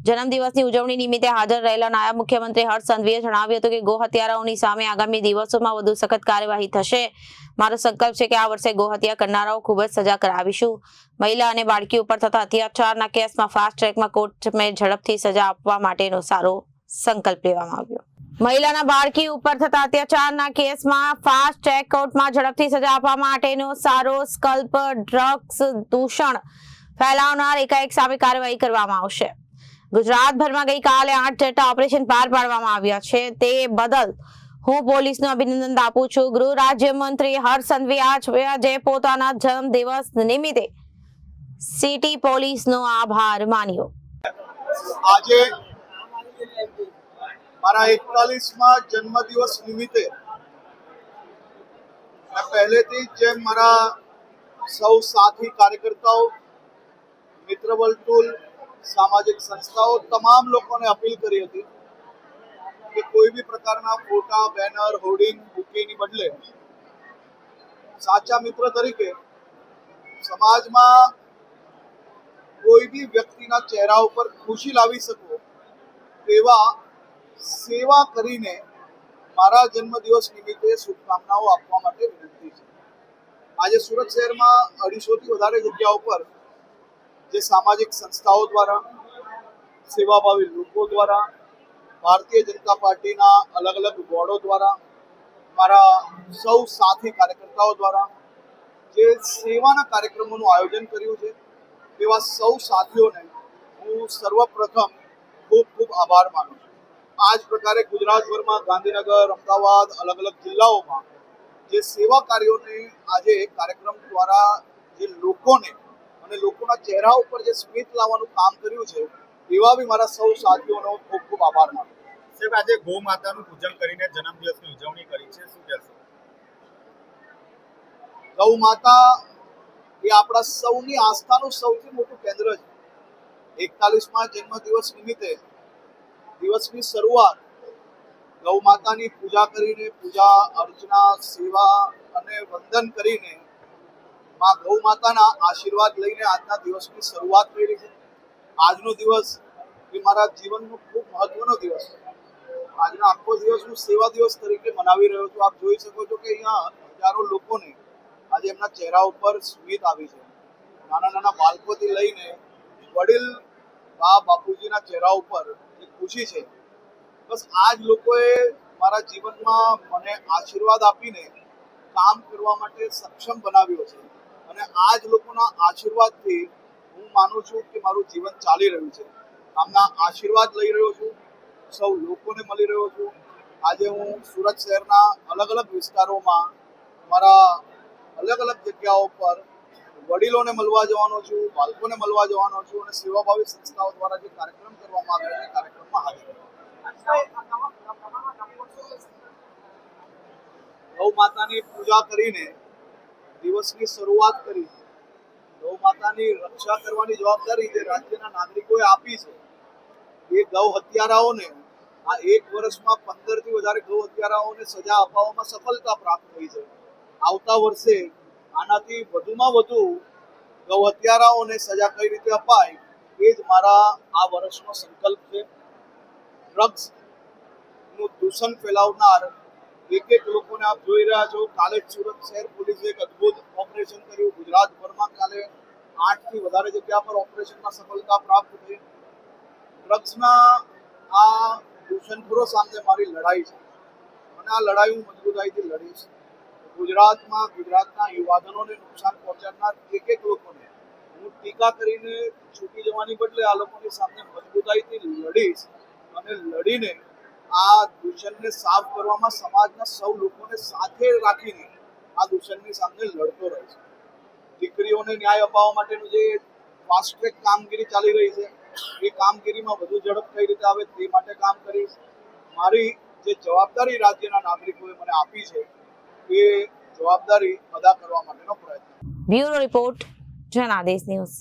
જન્મદિવસની ઉજવણી નિમિત્તે હાજર રહેલા નાયબ મુખ્યમંત્રી હર્ષ સંઘવીએ જણાવ્યું હતું કે ગો હત્યારાઓની સામે આગામી દિવસોમાં વધુ સખત કાર્યવાહી થશે। મારો સંકલ્પ છે કે આ વર્ષે ગો હત્યા કરનારાઓ ખૂબ જ સજા કરાવીશું। મહિલા અને બાળકી ઉપર થતા અત્યાચારના કેસમાં ફાસ્ટ ટ્રેકમાં કોર્ટમાં ઝડપથી સજા આપવા માટેનો સારો સંકલ્પ લેવામાં આવ્યો। મહિલાના બાળકી ઉપર થતા અત્યાચારના કેસમાં ફાસ્ટ ટ્રેક કોર્ટમાં ઝડપથી સજા આપવા માટેનો સારો સંકલ્પ। ડ્રગ્સ દૂષણ ફેલાવનાર એકાએક સામે કાર્યવાહી કરવામાં આવશે। ગુજરાતભરમાં ગઈકાલે 8 જેટલા ઓપરેશન પાર પાડવામાં આવ્યા છે, તે બદલ હું પોલીસને અભિનંદન આપું છું। ગૃહ રાજ્યમંત્રી હર્ષ સંઘવી આજે પોતાના જન્મદિવસ નિમિત્તે સિટી પોલીસનો આભાર માન્યો। આજે મારા 41મા જન્મદિવસ નિમિત્તે મેં પહેલેથી જ મારા સૌ સાથી કાર્યકર્તાઓ, મિત્ર વર્તુળ, સામાજિક સંસ્થાઓ તમામ લોકોને અપીલ કરી હતી કે કોઈ બી પ્રકારના ફોટા, બેનર, હોર્ડિંગ, બુકેની બદલે સાચા મિત્ર તરીકે સમાજમાં કોઈ બી વ્યક્તિના ચહેરા ઉપર ખુશી લાવી શકો એવા સેવા કરીને મારા જન્મદિવસ નિમિત્તે શુભકામનાઓ આપવા માટે વિનંતી છે। આજે સુરત શહેરમાં 250થી વધારે જગ્યાઓ પર જે સામાજિક સંસ્થાઓ દ્વારા, સેવાભાવી લોકો દ્વારા, ભારતીય જનતા પાર્ટીના અલગ અલગ બોર્ડો દ્વારા, મારા સૌ સાથી કાર્યકર્તાઓ દ્વારા જે સેવાના કાર્યક્રમોનું આયોજન કર્યું છે, એવા સૌ સાથીઓને હું સર્વપ્રથમ ખૂબ ખૂબ આભાર માનું છું। આ જ પ્રકારે ગુજરાતભરમાં ગાંધીનગર, અમદાવાદ, અલગ અલગ જિલ્લાઓમાં જે સેવા કાર્યોને આજે કાર્યક્રમ દ્વારા જે લોકોને અને લોકોના ચહેરા ઉપર જે સ્મિત લાવવાનું કામ કર્યું છે, એવા બી મારા સૌ સાથીઓનો ખૂબ ખૂબ આભાર માનું છું। સાહેબ, આજે ગૌ માતાનું પૂજન કરીને જન્મદિવસની ઉજવણી કરી છે, શું કહેશો? ગૌ માતા એ આપણા સૌની આસ્થાનું સૌથી મોટું કેન્દ્ર છે। 41મા જન્મદિવસ નિમિત્તે દિવસની શરૂઆત ગૌ માતાની પૂજા કરીને, પૂજા અર્ચના, સેવા અને વંદન કરીને માં ગૌ માતાના આશીર્વાદ લઈને આજના દિવસની શરૂઆત કરી છે। આજનો દિવસ એ મારા જીવનનો ખૂબ મહત્વનો દિવસ છે। આજનો આખો દિવસ હું સેવા દિવસ તરીકે મનાવી રહ્યો છું। આપ જોઈ શકો છો કે અહીંયા હજારો લોકોને આજે એમના ચહેરા ઉપર સ્મિત આવી છે। નાના નાના બાળકોથી લઈને વડીલ બા બાપુજીના ચહેરા ઉપર જે ખુશી છે, બસ આ જ લોકોએ મારા જીવનમાં મને આશીર્વાદ આપીને કામ કરવા માટે સક્ષમ બનાવ્યો છે અને આ જ લોકોના આશીર્વાદથી હું માનું છું કે મારું જીવન ચાલી રહ્યું છે। આમના આશીર્વાદ લઈ રહ્યો છું, સૌ લોકોને મળી રહ્યો છું। આજે હું સુરત શહેરના અલગ અલગ વિસ્તારોમાં મારા અલગ અલગ જગ્યાઓ પર વડીલોને મળવા જવાનો છું, બાળકોને મળવા જવાનો છું અને સેવાભાવી સંસ્થાઓ દ્વારા જે કાર્યક્રમ કરવામાં આવ્યો છે, કાર્યક્રમમાં હાજર છું। ગૌ માતાની પૂજા કરીને દિવસની શરૂઆત કરી। ગૌ માતાની રક્ષા કરવાની જવાબદારી જે રાજ્યના નાગરિકોએ આપી છે, એ ગૌ હત્યારાઓને આ 1 વર્ષમાં 15થી વધારે ગૌ હત્યારાઓને સજા અપાવવામાં સફળતા પ્રાપ્ત થઈ છે। આવતા વર્ષે આનાથી વધુમાં વધુ ગૌ હત્યારાઓને સજા કઈ રીતે અપાય એ જ મારા આ વર્ષનો સંકલ્પ છે। ડ્રગ્સનું દૂષણ ફેલાવનાર એક લોકોને આપ જોઈ રહ્યા છો। કાલે જ સુરત શહેર પોલીસે એક અદ્ભુત ઓપરેશન કર્યું। ગુજરાતભરમાં કાલે 8થી વધારે જગ્યા પર ઓપરેશનમાં સફળતા પ્રાપ્ત થઈ। ડ્રગ્સના આ દૂષણખોરો સામે મારી લડાઈ છે અને આ લડાઈ હું મજબૂતાઈથી લડીશ। ગુજરાતમાં ગુજરાતના યુવાધનોને નુકસાન પહોંચાડનાર એક લોકોને હું ટીકા કરીને છૂટી જવાની બદલે આ લોકોની સામે મજબૂતાઈથી લડીશ અને લડીને આ દૂષણને સાફ કરવામાં સમાજના સૌ લોકોને સાથે રાખીને આ દૂષણની સામે લડતો રહીશ। દીકરીઓને ન્યાય અપાવવા માટેનું જે ફાસ્ટ ટ્રેક કામગીરી ચાલી રહી છે, એ કામગીરીમાં વધુ ઝડપ કઈ રીતે આવે તે માટે કામ કરીશ। મારી જે જવાબદારી રાજ્યના નાગરિકોએ મને આપી છે, એ જવાબદારી અદા કરવા માટેનો પ્રયત્ન। Bureau report, Janadesh news.